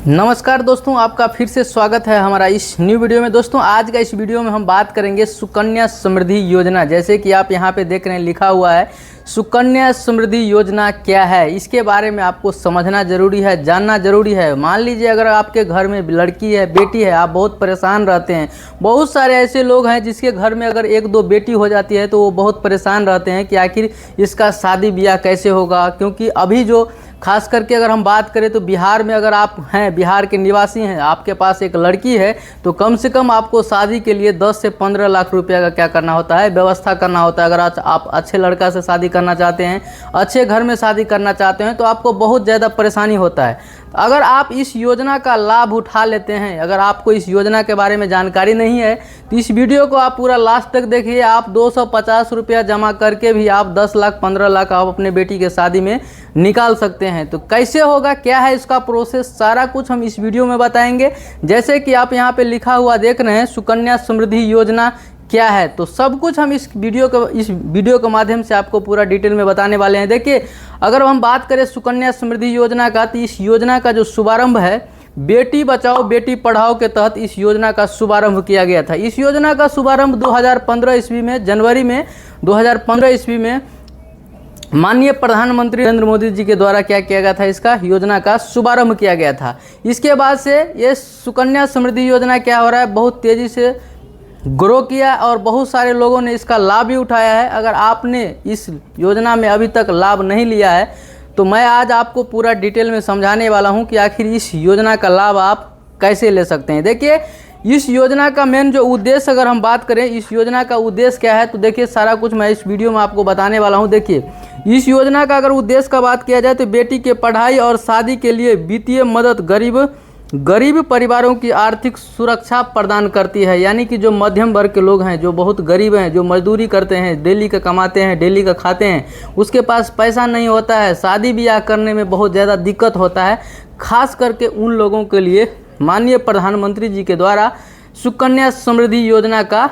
नमस्कार दोस्तों, आपका फिर से स्वागत है हमारा इस न्यू वीडियो में। दोस्तों आज का इस वीडियो में हम बात करेंगे सुकन्या समृद्धि योजना। जैसे कि आप यहां पे देख रहे हैं लिखा हुआ है सुकन्या समृद्धि योजना क्या है, इसके बारे में आपको समझना जरूरी है, जानना जरूरी है। मान लीजिए अगर आपके घर में लड़की है, बेटी है, आप बहुत परेशान रहते हैं। बहुत सारे ऐसे लोग हैं जिसके घर में अगर एक दो बेटी हो जाती है तो वो बहुत परेशान रहते हैं कि आखिर इसका शादी ब्याह कैसे होगा। क्योंकि अभी जो खास करके अगर हम बात करें तो बिहार में अगर आप हैं, बिहार के निवासी हैं, आपके पास एक लड़की है तो कम से कम आपको शादी के लिए 10 से 15 लाख रुपया का क्या करना होता है, व्यवस्था करना होता है। अगर आप अच्छे लड़का से शादी करना चाहते हैं, अच्छे घर में शादी करना चाहते हैं तो आपको बहुत ज़्यादा परेशानी होता है। अगर आप इस योजना का लाभ उठा लेते हैं, अगर आपको इस योजना के बारे में जानकारी नहीं है तो इस वीडियो को आप पूरा लास्ट तक देखिए। आप 250 रुपया जमा करके भी आप 10 लाख 15 लाख आप अपने बेटी के शादी में निकाल सकते हैं। तो कैसे होगा, क्या है इसका प्रोसेस, सारा कुछ हम इस वीडियो में बताएंगे। जैसे कि आप यहाँ पे लिखा हुआ देख रहे हैं सुकन्या समृद्धि योजना क्या है, तो सब कुछ हम इस वीडियो के माध्यम से आपको पूरा डिटेल में बताने वाले हैं। देखिए अगर हम बात करें सुकन्या समृद्धि योजना का, तो इस योजना का जो शुभारंभ है बेटी बचाओ बेटी पढ़ाओ के तहत इस योजना का शुभारंभ किया गया था। इस योजना का शुभारंभ 2015 ईस्वी में, जनवरी में 2015 ईस्वी में माननीय प्रधानमंत्री नरेंद्र मोदी जी के द्वारा क्या किया गया था, इसका योजना का शुभारंभ किया गया था। इसके बाद से ये सुकन्या समृद्धि योजना क्या हो रहा है, बहुत तेज़ी से ग्रो किया और बहुत सारे लोगों ने इसका लाभ भी उठाया है। अगर आपने इस योजना में अभी तक लाभ नहीं लिया है तो मैं आज आपको पूरा डिटेल में समझाने वाला हूं कि आखिर इस योजना का लाभ आप कैसे ले सकते हैं। देखिए इस योजना का मेन जो उद्देश्य, अगर हम बात करें इस योजना का उद्देश्य क्या है, तो देखिए सारा कुछ मैं इस वीडियो में आपको बताने वाला हूं। देखिए इस योजना का अगर उद्देश्य का बात किया जाए तो बेटी के पढ़ाई और शादी के लिए वित्तीय मदद गरीब परिवारों की आर्थिक सुरक्षा प्रदान करती है। यानी कि जो मध्यम वर्ग के लोग हैं, जो बहुत गरीब हैं, जो मजदूरी करते हैं, डेली का कमाते हैं, डेली का खाते हैं, उसके पास पैसा नहीं होता है, शादी ब्याह करने में बहुत ज़्यादा दिक्कत होता है, खास करके उन लोगों के लिए माननीय प्रधानमंत्री जी के द्वारा सुकन्या समृद्धि योजना का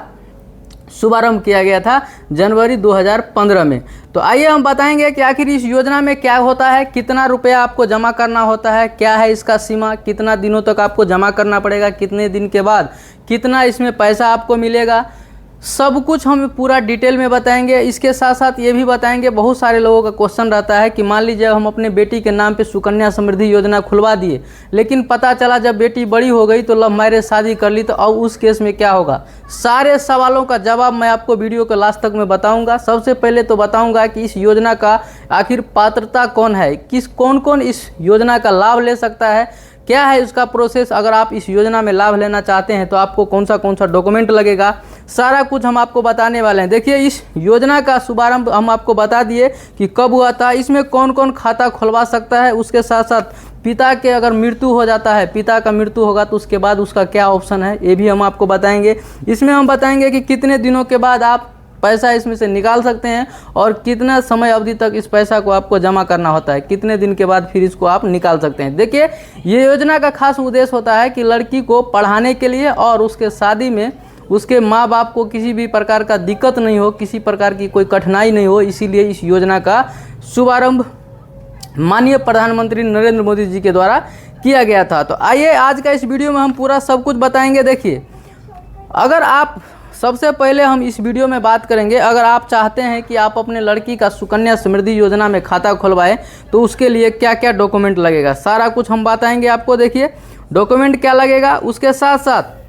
शुभारंभ किया गया था जनवरी 2015 में। तो आइए हम बताएंगे कि आखिर इस योजना में क्या होता है, कितना रुपया आपको जमा करना होता है, क्या है इसका सीमा, कितना दिनों तक आपको जमा करना पड़ेगा, कितने दिन के बाद कितना इसमें पैसा आपको मिलेगा, सब कुछ हम पूरा डिटेल में बताएंगे। इसके साथ साथ ये भी बताएंगे, बहुत सारे लोगों का क्वेश्चन रहता है कि मान लीजिए हम अपने बेटी के नाम पे सुकन्या समृद्धि योजना खुलवा दिए, लेकिन पता चला जब बेटी बड़ी हो गई तो लव मैरिज शादी कर ली, तो अब उस केस में क्या होगा। सारे सवालों का जवाब मैं आपको वीडियो के लास्ट तक में बताऊंगा। सबसे पहले तो बताऊंगा कि इस योजना का आखिर पात्रता कौन है, कौन कौन इस योजना का लाभ ले सकता है, क्या है इसका प्रोसेस। अगर आप इस योजना में लाभ लेना चाहते हैं तो आपको कौन सा डॉक्यूमेंट लगेगा, सारा कुछ हम आपको बताने वाले हैं। देखिए इस योजना का शुभारंभ हम आपको बता दिए कि कब हुआ था, इसमें कौन कौन खाता खुलवा सकता है, उसके साथ साथ पिता के अगर मृत्यु हो जाता है, पिता का मृत्यु होगा तो उसके बाद उसका क्या ऑप्शन है, ये भी हम आपको बताएंगे। इसमें हम बताएंगे कि कितने दिनों के बाद आप पैसा इसमें से निकाल सकते हैं और कितना समय अवधि तक इस पैसा को आपको जमा करना होता है, कितने दिन के बाद फिर इसको आप निकाल सकते हैं। देखिए ये योजना का खास उद्देश्य होता है कि लड़की को पढ़ाने के लिए और उसके शादी में उसके माँ बाप को किसी भी प्रकार का दिक्कत नहीं हो, किसी प्रकार की कोई कठिनाई नहीं हो, इसीलिए इस योजना का शुभारंभ माननीय प्रधानमंत्री नरेंद्र मोदी जी के द्वारा किया गया था। तो आइए आज का इस वीडियो में हम पूरा सब कुछ बताएंगे। देखिए अगर आप, सबसे पहले हम इस वीडियो में बात करेंगे, अगर आप चाहते हैं कि आप अपने लड़की का सुकन्या समृद्धि योजना में खाता खुलवाएं तो उसके लिए क्या क्या डॉक्यूमेंट लगेगा, सारा कुछ हम बताएंगे आपको। देखिए डॉक्यूमेंट क्या लगेगा, उसके साथ साथ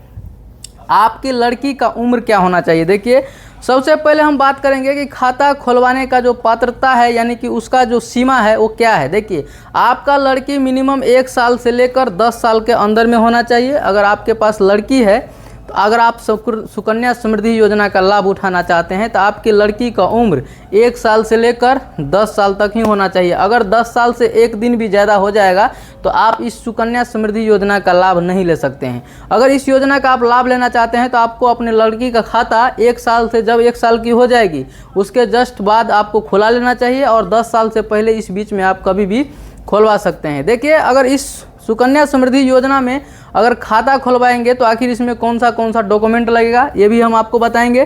आपकी लड़की का उम्र क्या होना चाहिए। देखिए सबसे पहले हम बात करेंगे कि खाता खुलवाने का जो पात्रता है, यानी कि उसका जो सीमा है वो क्या है। देखिए आपका लड़की मिनिमम 1 साल से लेकर 10 साल के अंदर में होना चाहिए। अगर आपके पास लड़की है तो अगर आप सुकन्या समृद्धि योजना का लाभ उठाना चाहते हैं तो आपकी लड़की का उम्र 1 साल से लेकर 10 साल तक ही होना चाहिए। अगर 10 साल से एक दिन भी ज़्यादा हो जाएगा तो आप इस सुकन्या समृद्धि योजना का लाभ नहीं ले सकते हैं। अगर इस योजना का आप लाभ लेना चाहते हैं तो आपको अपने लड़की का खाता 1 साल से, जब 1 साल की हो जाएगी उसके जस्ट बाद आपको खुला लेना चाहिए और 10 साल से पहले इस बीच में आप कभी भी खुलवा सकते हैं। देखिए अगर इस सुकन्या समृद्धि योजना में अगर खाता खुलवाएंगे तो आखिर इसमें कौन सा डॉक्यूमेंट लगेगा, ये भी हम आपको बताएंगे।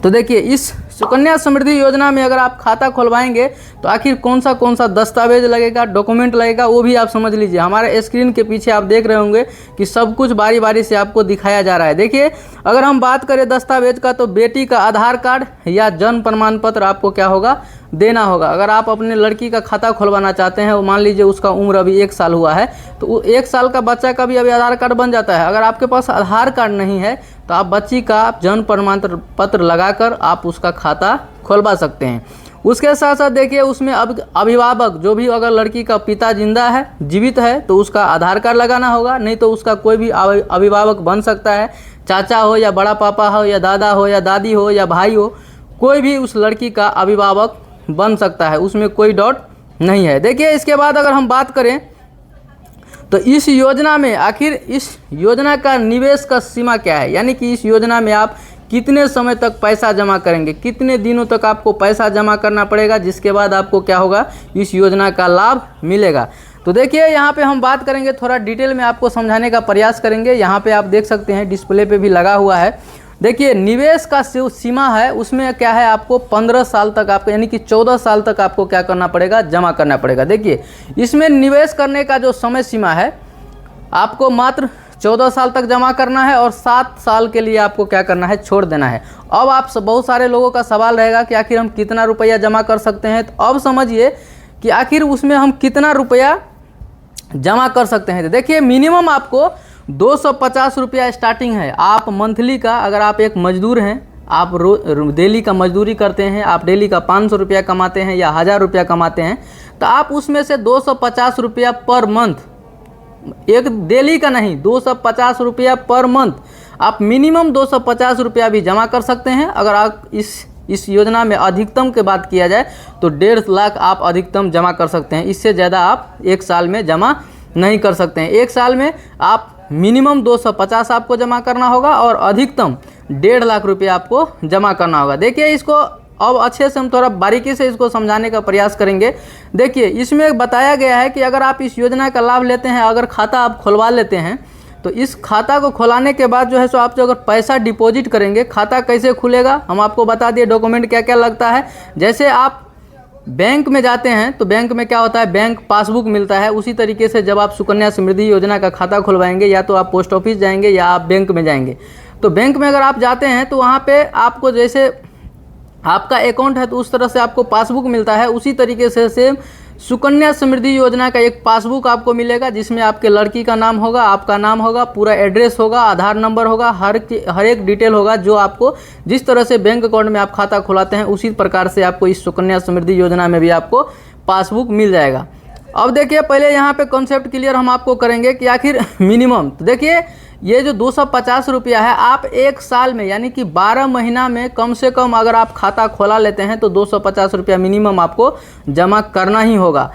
तो देखिए इस सुकन्या समृद्धि योजना में अगर आप खाता खुलवाएंगे तो आखिर कौन सा दस्तावेज लगेगा, डॉक्यूमेंट लगेगा, वो भी आप समझ लीजिए। हमारे स्क्रीन के पीछे आप देख रहे होंगे कि सब कुछ बारी बारी से आपको दिखाया जा रहा है। देखिए, अगर हम बात करें दस्तावेज का तो बेटी का आधार कार्ड या जन्म प्रमाण पत्र आपको क्या होगा, देना होगा। अगर आप अपने लड़की का खाता खुलवाना चाहते हैं, मान लीजिए उसका उम्र अभी 1 साल हुआ है, तो 1 साल का बच्चा का भी अभी आधार कार्ड बन जाता है। अगर आपके पास आधार कार्ड नहीं है तो आप बच्ची का जन्म प्रमाण पत्र लगाकर आप उसका खाता खुलवा सकते हैं। उसके साथ साथ देखिए, उसमें अब अभिभावक जो भी, अगर लड़की का पिता जिंदा है, जीवित है, तो उसका आधार कार्ड लगाना होगा, नहीं तो उसका कोई भी अभिभावक बन सकता है, चाचा हो या बड़ा पापा हो या दादा हो या दादी हो या भाई हो, कोई भी उस लड़की का अभिभावक बन सकता है, उसमें कोई डाउट नहीं है। देखिए, इसके बाद अगर हम बात करें तो इस योजना में आखिर इस योजना का निवेश का सीमा क्या है, यानी कि इस योजना में आप कितने समय तक पैसा जमा करेंगे, कितने दिनों तक आपको पैसा जमा करना पड़ेगा, जिसके बाद आपको क्या होगा, इस योजना का लाभ मिलेगा। तो देखिए, यहाँ पे हम बात करेंगे, थोड़ा डिटेल में आपको समझाने का प्रयास करेंगे। यहाँ पे आप देख सकते हैं, डिस्प्ले पे भी लगा हुआ है। देखिए, निवेश का जो सीमा है उसमें क्या है, आपको 15 साल तक आपको, यानी कि 14 साल तक आपको क्या करना पड़ेगा, जमा करना पड़ेगा। देखिए, इसमें निवेश करने का जो समय सीमा है आपको मात्र 14 साल तक जमा करना है और 7 साल के लिए आपको क्या करना है, छोड़ देना है। अब आप बहुत सारे लोगों का सवाल रहेगा कि आखिर हम कितना रुपया जमा कर सकते हैं। तो अब समझिए कि आखिर उसमें हम कितना रुपया जमा कर सकते हैं। तो देखिए, मिनिमम आपको 250 रुपया स्टार्टिंग है। आप मंथली का, अगर आप एक मजदूर हैं, आप डेली का मजदूरी करते हैं, आप डेली का 500 रुपया कमाते हैं या 1000 रुपया कमाते हैं, तो आप उसमें से 250 रुपया पर मंथ, एक डेली का नहीं, 250 रुपया पर मंथ आप मिनिमम 250 रुपया भी जमा कर सकते हैं। अगर आप इस योजना में अधिकतम की बात किया जाए तो 1.5 लाख आप अधिकतम जमा कर सकते हैं। इससे ज़्यादा आप 1 साल में जमा नहीं कर सकते हैं। 1 साल में आप मिनिमम 250 आपको जमा करना होगा और अधिकतम 1.5 लाख रुपये आपको जमा करना होगा। देखिए, इसको अब अच्छे से हम थोड़ा बारीकी से इसको समझाने का प्रयास करेंगे। देखिए, इसमें बताया गया है कि अगर आप इस योजना का लाभ लेते हैं, अगर खाता आप खुलवा लेते हैं, तो इस खाता को खुलाने के बाद जो है सो आप जो अगर पैसा डिपॉजिट करेंगे, खाता कैसे खुलेगा हम आपको बता दिए, डॉक्यूमेंट क्या क्या लगता है। जैसे आप बैंक में जाते हैं तो बैंक में क्या होता है, बैंक पासबुक मिलता है। उसी तरीके से जब आप सुकन्या समृद्धि योजना का खाता खुलवाएंगे, या तो आप पोस्ट ऑफिस जाएंगे या आप बैंक में जाएंगे। तो बैंक में अगर आप जाते हैं तो वहाँ पे आपको, जैसे आपका अकाउंट है तो उस तरह से आपको पासबुक मिलता है। उसी तरीके से सेम सुकन्या समृद्धि योजना का एक पासबुक आपको मिलेगा, जिसमें आपके लड़की का नाम होगा, आपका नाम होगा, पूरा एड्रेस होगा, आधार नंबर होगा, हर एक डिटेल होगा, जो आपको जिस तरह से बैंक अकाउंट में आप खाता खुलाते हैं उसी प्रकार से आपको इस सुकन्या समृद्धि योजना में भी आपको पासबुक मिल जाएगा। अब देखिए, पहले यहाँ पे कॉन्सेप्ट क्लियर हम आपको करेंगे कि आखिर मिनिमम, तो देखिए ये जो 250 रुपया है, आप 1 साल में यानी कि 12 महीना में कम से कम अगर आप खाता खोला लेते हैं तो 250 रुपया मिनिमम आपको जमा करना ही होगा।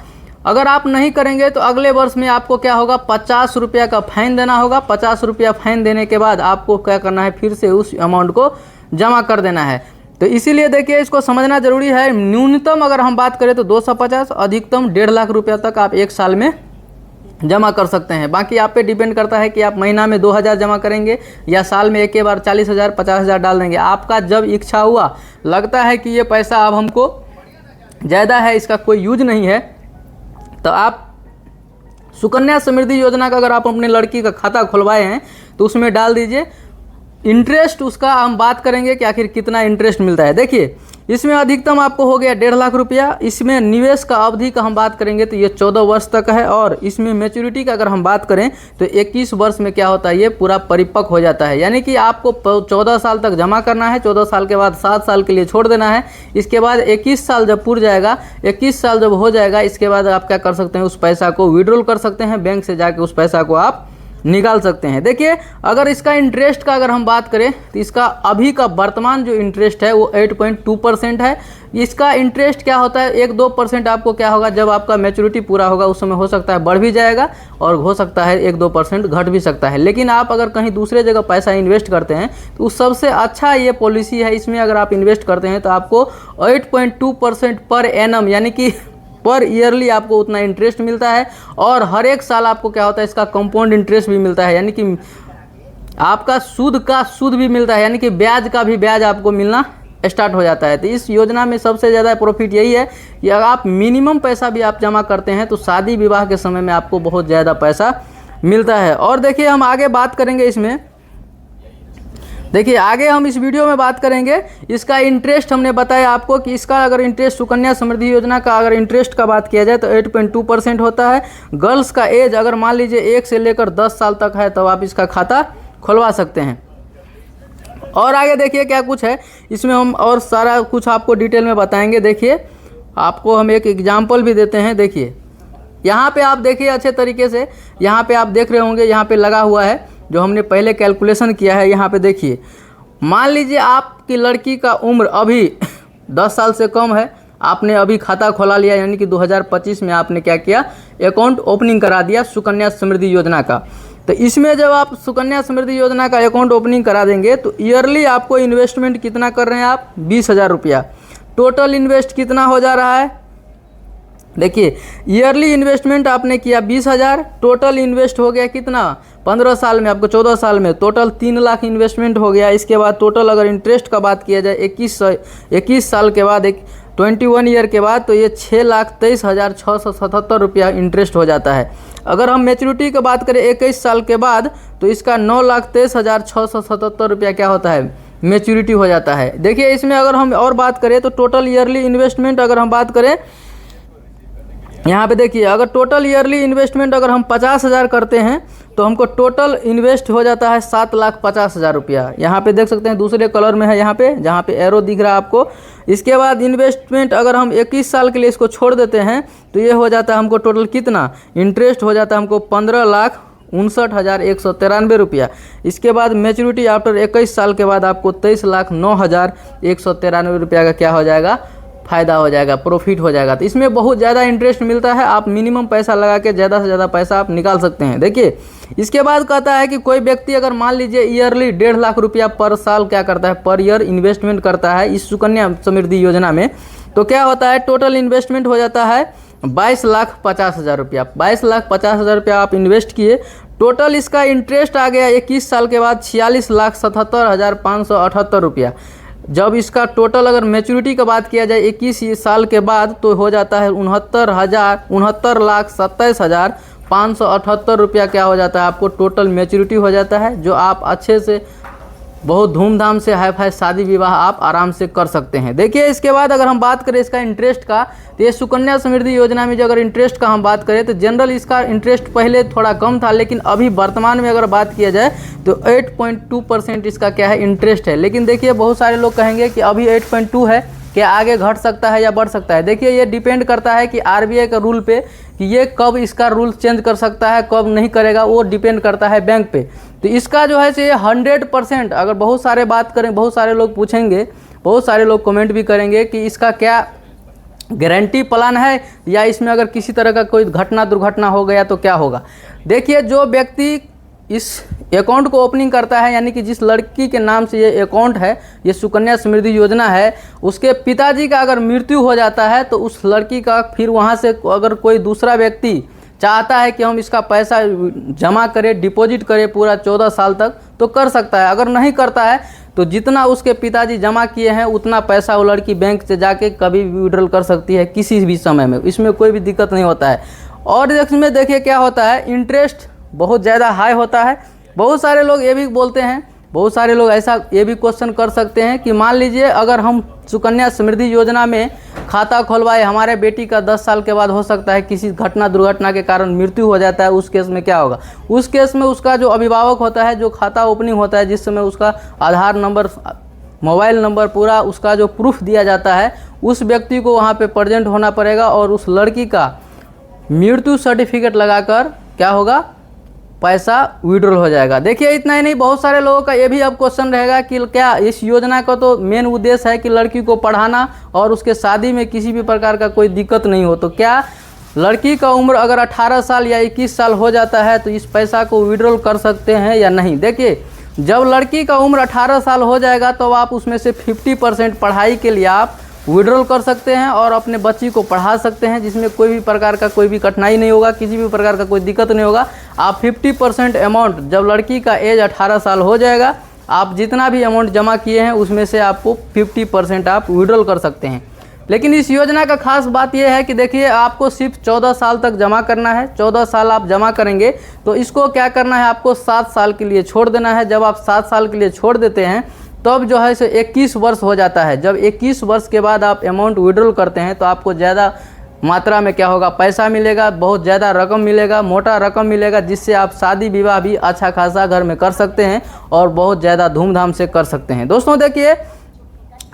अगर आप नहीं करेंगे तो अगले वर्ष में आपको क्या होगा, 50 रुपया का फाइन देना होगा। 50 रुपया फाइन देने के बाद आपको क्या करना है, फिर से उस अमाउंट को जमा कर देना है। तो इसीलिए देखिए, इसको समझना जरूरी है। न्यूनतम अगर हम बात करें तो 250, अधिकतम 1.5 लाख रुपया तक आप 1 साल में जमा कर सकते हैं। बाकी आप पे डिपेंड करता है कि आप महीना में 2000 जमा करेंगे या साल में एक ही बार 40,000 50,000 डाल देंगे। आपका जब इच्छा हुआ, लगता है कि ये पैसा अब हमको ज़्यादा है, इसका कोई यूज नहीं है, तो आप सुकन्या समृद्धि योजना का अगर आप अपने लड़की का खाता खुलवाए हैं तो उसमें डाल दीजिए। इंटरेस्ट उसका हम बात करेंगे कि आखिर कितना इंटरेस्ट मिलता है। देखिए, इसमें अधिकतम आपको हो गया 1.5 लाख रुपया। इसमें निवेश का अवधि का हम बात करेंगे तो ये 14 वर्ष तक है, और इसमें मैच्योरिटी का अगर हम बात करें तो 21 वर्ष में क्या होता है, ये पूरा परिपक्व हो जाता है। यानी कि आपको 14 साल तक जमा करना है, 14 साल के बाद 7 साल के लिए छोड़ देना है। इसके बाद 21 साल जब पूर जाएगा, 21 साल जब हो जाएगा, इसके बाद आप क्या कर सकते हैं, उस पैसा को विड्रॉल कर सकते हैं, बैंक से जाके उस पैसा को आप निकाल सकते हैं। देखिए, अगर इसका इंटरेस्ट का अगर हम बात करें तो इसका अभी का वर्तमान जो इंटरेस्ट है वो 8.2% है। इसका इंटरेस्ट क्या होता है, 1-2% आपको क्या होगा, जब आपका मैच्योरिटी पूरा होगा उस समय हो सकता है बढ़ भी जाएगा और हो सकता है 1-2% घट भी सकता है। लेकिन आप अगर कहीं दूसरे जगह पैसा इन्वेस्ट करते हैं तो उस सबसे अच्छा ये पॉलिसी है। इसमें अगर आप इन्वेस्ट करते हैं तो आपको 8.2% पर एनम, यानी कि पर ईयरली आपको उतना इंटरेस्ट मिलता है, और हर एक साल आपको क्या होता है, इसका कंपाउंड इंटरेस्ट भी मिलता है, यानी कि आपका सूद का सूद भी मिलता है, यानी कि ब्याज का भी ब्याज आपको मिलना स्टार्ट हो जाता है। तो इस योजना में सबसे ज़्यादा प्रॉफिट यही है कि अगर आप मिनिमम पैसा भी आप जमा करते हैं तो शादी विवाह के समय में आपको बहुत ज़्यादा पैसा मिलता है। और देखिए हम आगे बात करेंगे इसमें, देखिए आगे हम इस वीडियो में बात करेंगे इसका इंटरेस्ट। हमने बताया आपको कि इसका अगर इंटरेस्ट सुकन्या समृद्धि योजना का अगर इंटरेस्ट का बात किया जाए तो 8.2% होता है। गर्ल्स का एज अगर मान लीजिए 1 से लेकर 10 साल तक है तो आप इसका खाता खुलवा सकते हैं। और आगे देखिए क्या कुछ है इसमें, हम और सारा कुछ आपको डिटेल में बताएंगे। देखिए आपको हम एक एग्जाम्पल भी देते हैं। देखिए यहाँ पे आप देखिए अच्छे तरीके से, यहाँ पे आप देख रहे होंगे यहाँ पे लगा हुआ है जो हमने पहले कैलकुलेशन किया है। यहाँ पे देखिए मान लीजिए आपकी लड़की का उम्र अभी 10 साल से कम है, आपने अभी खाता खोला लिया, यानी कि 2025 में आपने क्या किया, अकाउंट ओपनिंग करा दिया सुकन्या समृद्धि योजना का। तो इसमें जब आप सुकन्या समृद्धि योजना का अकाउंट ओपनिंग करा देंगे तो ईयरली आपको इन्वेस्टमेंट कितना कर रहे हैं आप, 20,000 रुपया। टोटल इन्वेस्ट कितना हो जा रहा है, देखिए ईयरली इन्वेस्टमेंट आपने किया 20,000, टोटल इन्वेस्ट हो गया कितना, 15 साल में आपको 14 साल में टोटल 3 लाख इन्वेस्टमेंट हो गया। इसके बाद टोटल अगर इंटरेस्ट का बात किया जाए 21 साल के बाद, 21 ईयर के बाद, तो ये 6,23,677 रुपया इंटरेस्ट हो जाता है। अगर हम मैच्योरिटी की बात करें 21 साल के बाद तो इसका 9,23,677 रुपया क्या होता है, मैच्योरिटी हो जाता है। देखिए इसमें अगर हम और बात करें तो टोटल ईयरली इन्वेस्टमेंट अगर हम बात करें, यहाँ पे देखिए अगर टोटल ईयरली इन्वेस्टमेंट अगर हम 50,000 करते हैं तो हमको टोटल इन्वेस्ट हो जाता है 7,50,000 रुपया। यहाँ पे देख सकते हैं दूसरे कलर में है, यहाँ पे जहाँ पे एरो दिख रहा है आपको। इसके बाद इन्वेस्टमेंट अगर हम 21 साल के लिए इसको छोड़ देते हैं तो ये हो जाता है हमको टोटल कितना इंटरेस्ट हो जाता है हमको 15,59,193 रुपया। इसके बाद मैच्योरिटी आफ्टर 21 साल के बाद आपको 23,09,193 रुपया का क्या हो जाएगा, फ़ायदा हो जाएगा, प्रॉफिट हो जाएगा। तो इसमें बहुत ज़्यादा इंटरेस्ट मिलता है, आप मिनिमम पैसा लगा के ज़्यादा से ज़्यादा पैसा आप निकाल सकते हैं। देखिए इसके बाद कहता है कि कोई व्यक्ति अगर मान लीजिए ईयरली 1.5 लाख रुपया पर साल क्या करता है, पर ईयर इन्वेस्टमेंट करता है इस सुकन्या समृद्धि योजना में, तो क्या होता है टोटल इन्वेस्टमेंट हो जाता है 22,50,000 रुपया। 22,50,000 रुपया आप इन्वेस्ट किए, टोटल इसका इंटरेस्ट आ गया 21 साल के बाद 46,77,578 रुपया। जब इसका टोटल अगर मैच्योरिटी का बात किया जाए 21 साल के बाद तो हो जाता है 69,27,578 रुपया क्या हो जाता है, आपको टोटल मैच्योरिटी हो जाता है, जो आप अच्छे से बहुत धूमधाम से हाई फाई शादी विवाह आप आराम से कर सकते हैं। देखिए इसके बाद अगर हम बात करें इसका इंटरेस्ट का, तो ये सुकन्या समृद्धि योजना में जो अगर इंटरेस्ट का हम बात करें तो जनरल इसका इंटरेस्ट पहले थोड़ा कम था, लेकिन अभी वर्तमान में अगर बात किया जाए तो 8.2% इसका क्या है इंटरेस्ट है। लेकिन देखिए बहुत सारे लोग कहेंगे कि अभी 8.2 है, क्या आगे घट सकता है या बढ़ सकता है। देखिए ये डिपेंड करता है कि आरबीआई का रूल पे कि ये कब इसका रूल चेंज कर सकता है, कब नहीं करेगा, वो डिपेंड करता है बैंक पे। तो इसका जो है ये 100%, अगर बहुत सारे बात करें, बहुत सारे लोग पूछेंगे, बहुत सारे लोग कमेंट भी करेंगे कि इसका क्या गारंटी प्लान है या इसमें अगर किसी तरह का कोई घटना दुर्घटना हो गया तो क्या होगा। देखिए जो व्यक्ति इस अकाउंट को ओपनिंग करता है, यानी कि जिस लड़की के नाम से ये अकाउंट है, ये सुकन्या समृद्धि योजना है, उसके पिताजी का अगर मृत्यु हो जाता है तो उस लड़की का फिर वहाँ से अगर कोई दूसरा व्यक्ति चाहता है कि हम इसका पैसा जमा करें, डिपॉजिट करें पूरा 14 साल तक, तो कर सकता है। अगर नहीं करता है तो जितना उसके पिताजी जमा किए हैं उतना पैसा वो लड़की बैंक से जाके कभी भी विड्रॉल कर सकती है किसी भी समय में, इसमें कोई भी दिक्कत नहीं होता है। और इसमें देखिए क्या होता है, इंटरेस्ट बहुत ज़्यादा हाई होता है। बहुत सारे लोग ये भी बोलते हैं, बहुत सारे लोग ऐसा ये भी क्वेश्चन कर सकते हैं कि मान लीजिए अगर हम सुकन्या समृद्धि योजना में खाता खुलवाए, हमारे बेटी का 10 साल के बाद हो सकता है किसी घटना दुर्घटना के कारण मृत्यु हो जाता है, उस केस में क्या होगा। उस केस में उसका जो अभिभावक होता है, जो खाता ओपनिंग होता है, जिस समय उसका आधार नंबर, मोबाइल नंबर, पूरा उसका जो प्रूफ दिया जाता है, उस व्यक्ति को वहाँ पे प्रेजेंट होना पड़ेगा और उस लड़की का मृत्यु सर्टिफिकेट लगाकर क्या होगा, पैसा विड्रॉल हो जाएगा। देखिए इतना ही नहीं, बहुत सारे लोगों का ये भी अब क्वेश्चन रहेगा कि क्या इस योजना का तो मेन उद्देश्य है कि लड़की को पढ़ाना और उसके शादी में किसी भी प्रकार का कोई दिक्कत नहीं हो, तो क्या लड़की का उम्र अगर 18 साल या 21 साल हो जाता है तो इस पैसा को विड्रॉल कर सकते हैं या नहीं। देखिए जब लड़की का उम्र 18 साल हो जाएगा तो आप उसमें से 50% पढ़ाई के लिए आप विड्रॉल कर सकते हैं और अपने बच्ची को पढ़ा सकते हैं, जिसमें कोई भी प्रकार का कोई भी कठिनाई नहीं होगा, किसी भी प्रकार का कोई दिक्कत नहीं होगा। आप 50% अमाउंट, जब लड़की का एज 18 साल हो जाएगा आप जितना भी अमाउंट जमा किए हैं उसमें से आपको 50% आप विड्रॉल कर सकते हैं। लेकिन इस योजना का खास बात यह है कि देखिए आपको सिर्फ 14 साल तक जमा करना है। 14 साल आप जमा करेंगे तो इसको क्या करना है, आपको 7 साल के लिए छोड़ देना है। जब आप 7 साल के लिए छोड़ देते हैं तब जो है सो 21 वर्ष हो जाता है। जब 21 वर्ष के बाद आप अमाउंट विड्रॉल करते हैं तो आपको ज़्यादा मात्रा में क्या होगा, पैसा मिलेगा, बहुत ज़्यादा रकम मिलेगा, मोटा रकम मिलेगा, जिससे आप शादी विवाह भी अच्छा खासा घर में कर सकते हैं और बहुत ज़्यादा धूमधाम से कर सकते हैं। दोस्तों देखिए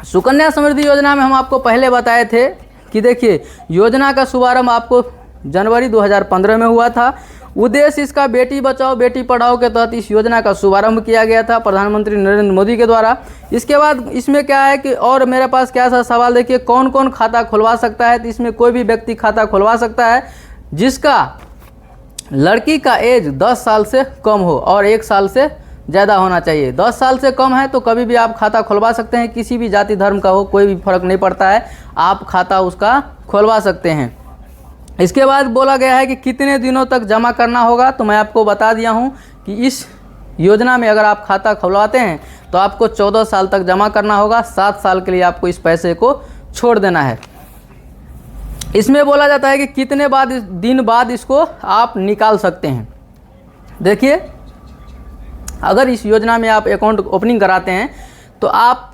सुकन्या समृद्धि योजना में हम आपको पहले बताए थे कि देखिए योजना का शुभारंभ आपको जनवरी 2015 में हुआ था। उद्देश्य इसका बेटी बचाओ बेटी पढ़ाओ के तहत इस योजना का शुभारंभ किया गया था प्रधानमंत्री नरेंद्र मोदी के द्वारा। इसके बाद इसमें क्या है कि और मेरे पास क्या सा सवाल, देखिए कौन कौन खाता खुलवा सकता है। तो इसमें कोई भी व्यक्ति खाता खुलवा सकता है जिसका लड़की का एज 10 साल से कम हो और 1 साल से ज़्यादा होना चाहिए। 10 साल से कम है तो कभी भी आप खाता खुलवा सकते हैं, किसी भी जाति धर्म का हो, कोई भी फर्क नहीं पड़ता है, आप खाता उसका खुलवा सकते हैं। इसके बाद बोला गया है कि कितने दिनों तक जमा करना होगा, तो मैं आपको बता दिया हूं कि इस योजना में अगर आप खाता खुलवाते हैं तो आपको 14 साल तक जमा करना होगा। 7 साल के लिए आपको इस पैसे को छोड़ देना है। इसमें बोला जाता है कि कितने दिन बाद इसको आप निकाल सकते हैं। देखिए अगर इस योजना में आप अकाउंट ओपनिंग कराते हैं तो आप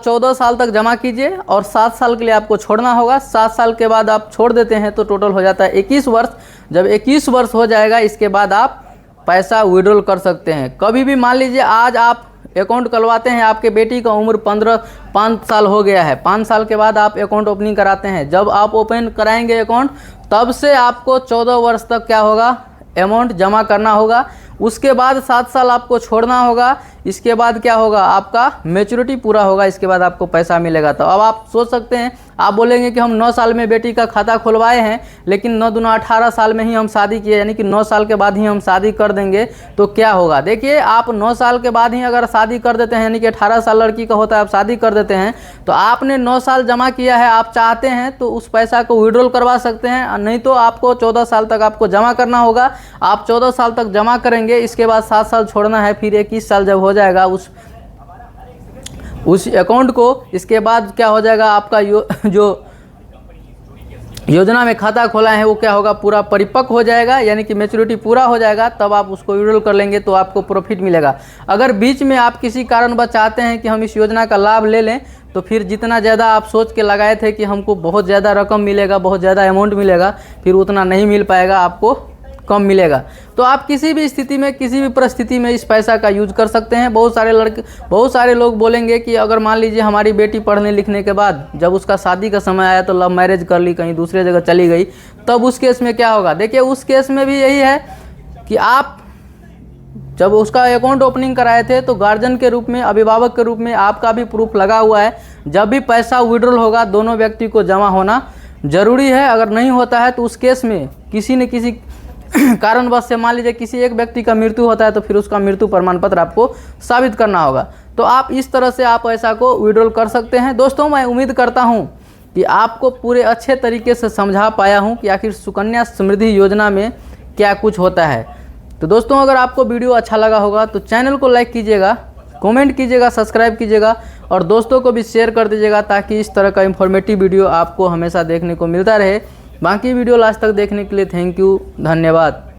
14 साल तक जमा कीजिए और 7 साल के लिए आपको छोड़ना होगा। 7 साल के बाद आप छोड़ देते हैं तो टोटल हो जाता है 21 वर्ष। जब 21 वर्ष हो जाएगा इसके बाद आप पैसा विड्रॉल कर सकते हैं। कभी भी मान लीजिए आज आप अकाउंट खुलवाते हैं, आपके बेटी का उम्र 5 साल हो गया है, 5 साल के बाद आप अकाउंट ओपनिंग कराते हैं। जब आप ओपन कराएंगे अकाउंट तब से आपको 14 वर्ष तक क्या होगा, अमाउंट जमा करना होगा। उसके बाद 7 साल आपको छोड़ना होगा। इसके बाद क्या होगा, आपका मैच्योरिटी पूरा होगा, इसके बाद आपको पैसा मिलेगा। तो अब आप सोच सकते हैं, आप बोलेंगे कि हम 9 साल में बेटी का खाता खुलवाए हैं लेकिन 9 दूना 18 साल में ही हम शादी किए, यानी कि 9 साल के बाद ही हम शादी कर देंगे तो क्या होगा। देखिए आप 9 साल के बाद ही अगर शादी कर देते हैं, यानी कि 18 साल लड़की का होता है, आप शादी कर देते हैं तो आपने 9 साल जमा किया है, आप चाहते हैं तो उस पैसा को विड्रॉल करवा सकते हैं, नहीं तो आपको 14 साल तक आपको जमा करना होगा। आप 14 साल तक जमा करेंगे, इसके बाद 7 साल छोड़ना है, फिर 21 साल जब हो जाएगा उस अकाउंट को, इसके बाद क्या हो जाएगा, आपका जो योजना में खाता खोला है वो क्या होगा, पूरा परिपक्व हो जाएगा, यानी कि मैच्योरिटी पूरा हो जाएगा। तब आप उसको विड्रॉल कर लेंगे तो आपको प्रॉफिट मिलेगा। अगर बीच में आप किसी कारणवश चाहते हैं कि हम इस योजना का लाभ ले लें तो फिर जितना ज़्यादा आप सोच के लगाए थे कि हमको बहुत ज़्यादा रकम मिलेगा, बहुत ज़्यादा अमाउंट मिलेगा, फिर उतना नहीं मिल पाएगा, आपको कम मिलेगा। तो आप किसी भी स्थिति में, किसी भी परिस्थिति में इस पैसा का यूज कर सकते हैं। बहुत सारे लोग बोलेंगे कि अगर मान लीजिए हमारी बेटी पढ़ने लिखने के बाद जब उसका शादी का समय आया तो लव मैरिज कर ली, कहीं दूसरे जगह चली गई, तब उस केस में क्या होगा। देखिए उस केस में भी यही है कि आप जब उसका अकाउंट ओपनिंग कराए थे तो गार्जियन के रूप में, अभिभावक के रूप में आपका भी प्रूफ लगा हुआ है। जब भी पैसा विड्रॉल होगा दोनों व्यक्ति को जमा होना जरूरी है। अगर नहीं होता है तो उस केस में किसी न किसी कारणवश से, मान लीजिए किसी एक व्यक्ति का मृत्यु होता है तो फिर उसका मृत्यु प्रमाण पत्र आपको साबित करना होगा। तो आप इस तरह से आप पैसा को विड्रॉल कर सकते हैं। दोस्तों मैं उम्मीद करता हूं कि आपको पूरे अच्छे तरीके से समझा पाया हूं कि आखिर सुकन्या समृद्धि योजना में क्या कुछ होता है। तो दोस्तों अगर आपको वीडियो अच्छा लगा होगा तो चैनल को लाइक कीजिएगा, कमेंट कीजिएगा, सब्सक्राइब कीजिएगा और दोस्तों को भी शेयर कर दीजिएगा ताकि इस तरह का इंफॉर्मेटिव वीडियो आपको हमेशा देखने को मिलता रहे। बाकी वीडियो लास्ट तक देखने के लिए थैंक यू, धन्यवाद।